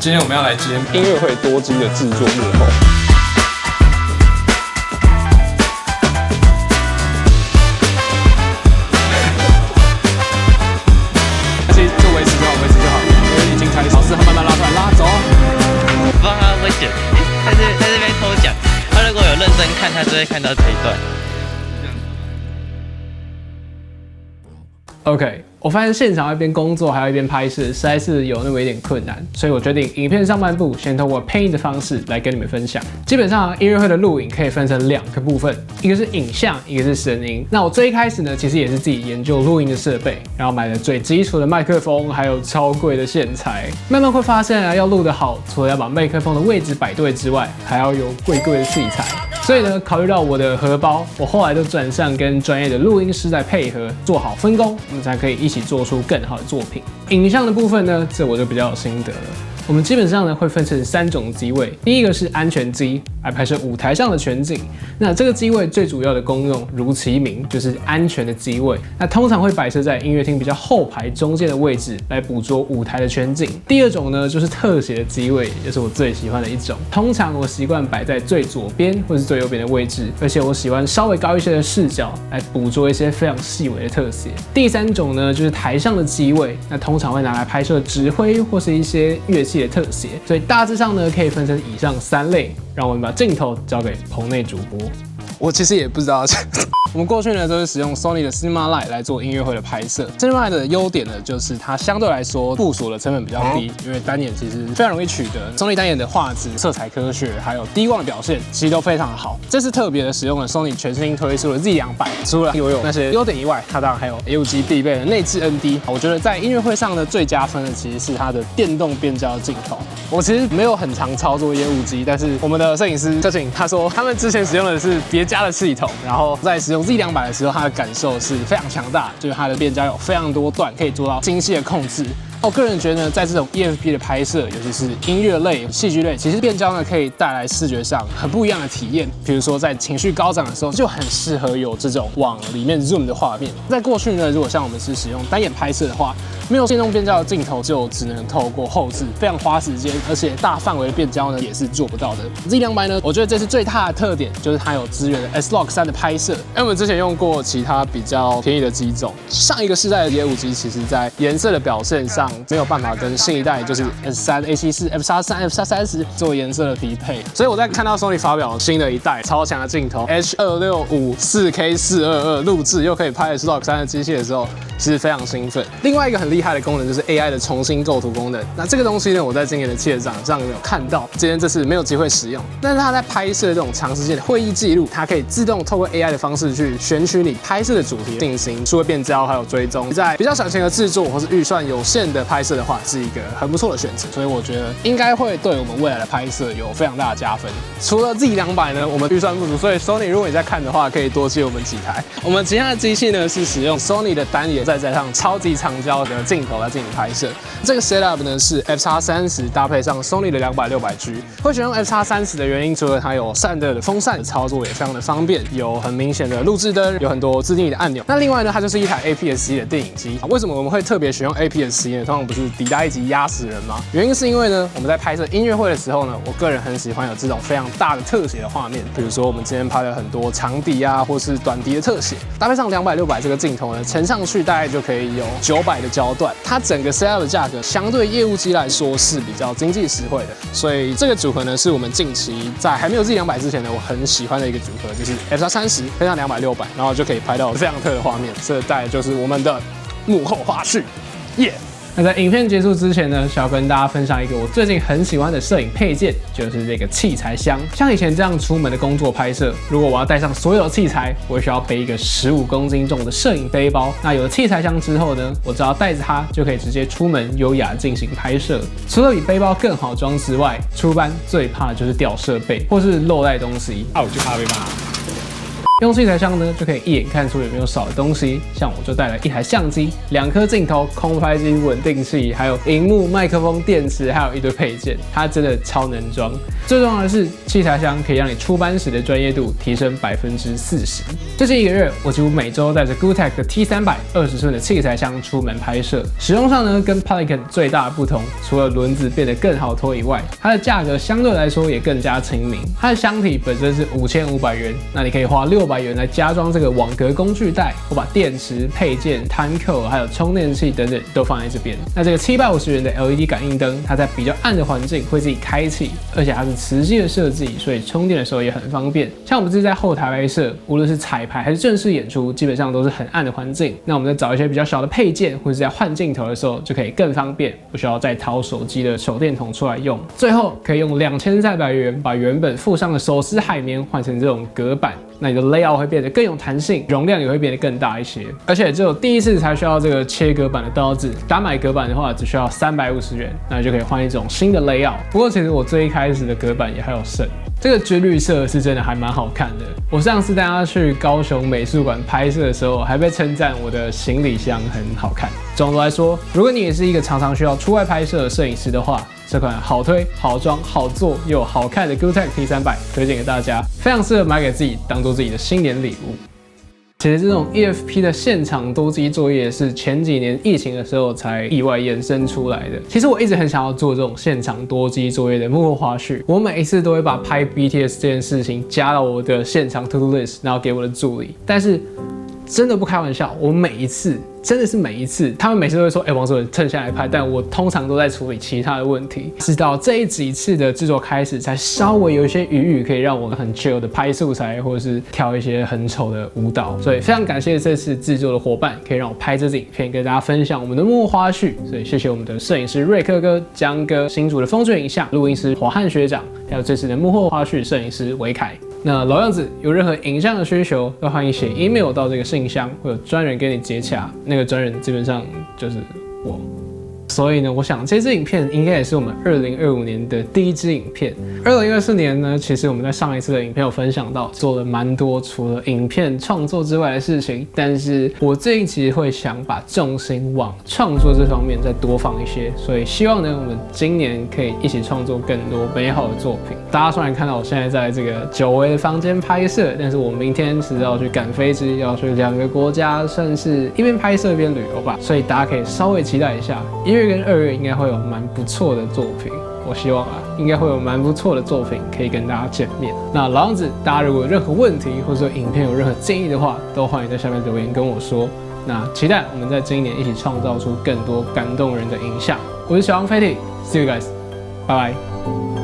今天我们要来接音乐会多金的制作幕后。其实就维持就好，因为已经开始，老师他慢慢拉出来拉走。我不知道他会不会剪，在这边偷讲。他如果有认真看，他就会看到这一段。OK， 我发现现场一边工作还要一边拍摄，实在是有那么一点困难，所以我决定影片上半部先通过配音的方式来跟你们分享。基本上音乐会的录影可以分成2个部分，一个是影像，一个是声音。那我最一开始呢，其实也是自己研究录音的设备，然后买了最基础的麦克风，还有超贵的线材。慢慢会发现啊，要录得好，除了要把麦克风的位置摆对之外，还要有贵的器材。所以呢，考虑到我的荷包，我后来就转向跟专业的录音师在配合，做好分工，我们才可以一起做出更好的作品。影像的部分呢，这我就比较有心得了。我们基本上呢会分成3种机位，第一个是安全机，来拍摄舞台上的全景。那这个机位最主要的功用，如其名，就是安全的机位。那通常会摆设在音乐厅比较后排中间的位置，来捕捉舞台的全景。第2种呢，就是特写的机位，也是我最喜欢的一种。通常我习惯摆在最左边或是最右边的位置，而且我喜欢稍微高一些的视角，来捕捉一些非常细微的特写。第3种呢，就是台上的机位，那通常会拿来拍摄指挥或是一些乐器的特写，所以大致上呢可以分成以上3类。让我们把镜头交给棚内主播。我其实也不知道。我们过去呢都是使用 Sony 的 Cinema Lite 来做音乐会的拍摄。Cinema Lite 的优点呢，就是它相对来说部署的成本比较低，因为单眼其实非常容易取得。Sony 单眼的画质、色彩科学，还有低光的表现，其实都非常好。这次特别的使用了 Sony 全新推出的 Z200，除了有那些优点以外，它当然还有业务机必备的内置 ND。我觉得在音乐会上的最加分的其实是它的电动变焦镜头。我其实没有很常操作业务机，但是我们的摄影师柯景他说，他们之前使用的是别家的系统，然后在使用 Z200的时候，他的感受是非常强大，就是它的变焦有非常多段可以做到精细的控制。我个人觉得呢，在这种 EFP 的拍摄，尤其是音乐类、戏剧类，其实变焦呢可以带来视觉上很不一样的体验。比如说在情绪高涨的时候，就很适合有这种往里面 zoom 的画面。在过去呢，如果像我们是使用单眼拍摄的话，没有电动变焦的镜头，就只能透过后置，非常花时间，而且大范围的变焦呢也是做不到的。Z200呢，我觉得这是最大的特点，就是它有支援 S-Log3 的拍摄。因为我们之前用过其他比较便宜的机种，上一个世代的业务机，其实在颜色的表现上没有办法跟新一代就是 S3、A74、F3、F30做颜色的匹配。所以我在看到 Sony 发表新的一代超强的镜头 H265 4K422 录制又可以拍 S-Log3 的机器的时候，其实非常兴奋。另外一个很厉害的功能就是 AI 的重新构图功能。那这个东西呢，我在今年的企业展上有看到，今天这次没有机会使用。但是它在拍摄这种长时间的会议记录，它可以自动透过 AI 的方式去选取你拍摄的主题，进行数位变焦还有追踪。在比较小型的制作或是预算有限的拍摄的话，是一个很不错的选择。所以我觉得应该会对我们未来的拍摄有非常大的加分。除了 Z200呢，我们预算不足，所以 Sony 如果你在看的话，可以多借我们几台。我们其他的机器呢是使用 Sony 的单眼，再加上超级长焦的镜头来进行拍摄。这个 setup 呢是 FX30搭配上 Sony 的200/600G。会选用 FX30的原因，除了它有散热的风扇，操作也非常的方便，有很明显的录制灯，有很多自定义的按钮。那另外呢，它就是一台 APS-C 的电影机。为什么我们会特别选用 APS-C 呢？通常不是底大一级压死人吗？原因是因为呢，我们在拍摄音乐会的时候呢，我个人很喜欢有这种非常大的特写的画面。比如说我们今天拍了很多长笛啊，或是短笛的特写，搭配上200/600这个镜头呢，乘上去大概就可以有900的焦段。它整个 setup 的价格相对业务机来说是比较经济实惠的，所以这个组合呢是我们近期在还没有 Z200之前呢，我很喜欢的一个组合，就是 FX30配上200/600，然后就可以拍到非常特的画面。这大概就是我们的幕后花絮，耶！那在影片结束之前呢，想要跟大家分享一个我最近很喜欢的摄影配件，就是这个器材箱。像以前这样出门的工作拍摄，如果我要带上所有的器材，我需要背一个15公斤重的摄影背包。那有了器材箱之后呢，我只要带着它就可以直接出门优雅进行拍摄。除了比背包更好装之外，出班最怕的就是掉设备或是漏带东西。我就怕被骂。用器材箱呢，就可以一眼看出有没有少的东西。像我就带了一台相机、2颗镜头、空拍机、稳定器，还有萤幕、麦克风、电池，还有一堆配件，它真的超能装。最重要的是，器材箱可以让你出班时的专业度提升40%。最近1个月，我几乎每周带着 Gootech 的 T300 20寸的器材箱出门拍摄。使用上呢，跟 Pelican 最大的不同，除了轮子变得更好拖以外，它的价格相对来说也更加亲民。它的箱体本身是5500元，那你可以花600元来加装这个网格工具袋，或把电池、配件、time code 还有充电器等等都放在这边。那这个750元的 LED 感应灯，它在比较暗的环境会自己开启，而且它是磁吸的设计，所以充电的时候也很方便。像我们这是在后台拍摄，无论是彩排还是正式演出，基本上都是很暗的环境。那我们在找一些比较小的配件，或者是在换镜头的时候，就可以更方便，不需要再掏手机的手电筒出来用。最后可以用2300元把原本附上的手撕海绵换成这种隔板，那你的 layout 会变得更有弹性，容量也会变得更大一些。而且只有第一次才需要这个切隔板的刀子，单买隔板的话只需要350元，那就可以换一种新的 layout。不过其实我最一开始的隔板也还有剩。这个军绿色是真的还蛮好看的。我上次带他去高雄美术馆拍摄的时候，还被称赞我的行李箱很好看。总的来说，如果你也是一个常常需要出外拍摄的摄影师的话，这款好推、好装、好做又好看的 Gootech T300推荐给大家，非常适合买给自己，当做自己的新年礼物。其实这种 EFP 的现场多机作业是前几年疫情的时候才意外衍生出来的。其实我一直很想要做这种现场多机作业的幕后花絮，我每一次都会把拍 BTS 这件事情加到我的现场 to do list， 然后给我的助理。但是真的不开玩笑，我每一次真的是每一次，他们每次都会说，王主任趁下来拍，但我通常都在处理其他的问题。直到这几次的制作开始，才稍微有一些余裕，可以让我很 chill 的拍素材，或者是跳一些很丑的舞蹈。所以非常感谢这次制作的伙伴，可以让我拍这支影片，跟大家分享我们的幕后花絮。所以谢谢我们的摄影师瑞克哥、江哥、新竹的风吹影像录音师华汉学长，还有这次的幕后花絮摄影师维凯。那老样子，有任何影像的需求，都欢迎写 email 到这个信箱，会有专人跟你接洽。那个专人基本上就是我。所以呢，我想这支影片应该也是我们2025年的第一支影片。2024年呢，其实我们在上一次的影片有分享到，做了蛮多除了影片创作之外的事情。但是我最近其实会想把重心往创作这方面再多放一些，所以希望呢，我们今年可以一起创作更多美好的作品。大家虽然看到我现在在这个久违的房间拍摄，但是我明天是要去赶飞机，要去2个国家，算是一边拍摄一边旅游吧。所以大家可以稍微期待一下1月跟2月应该会有蛮不错的作品，我希望应该会有蛮不错的作品可以跟大家见面。那老样子，大家如果有任何问题或者说影片有任何建议的话，都欢迎在下面留言跟我说。那期待我们在今年一起创造出更多感动人的影像。我是小王飞体 ，See you guys，拜拜。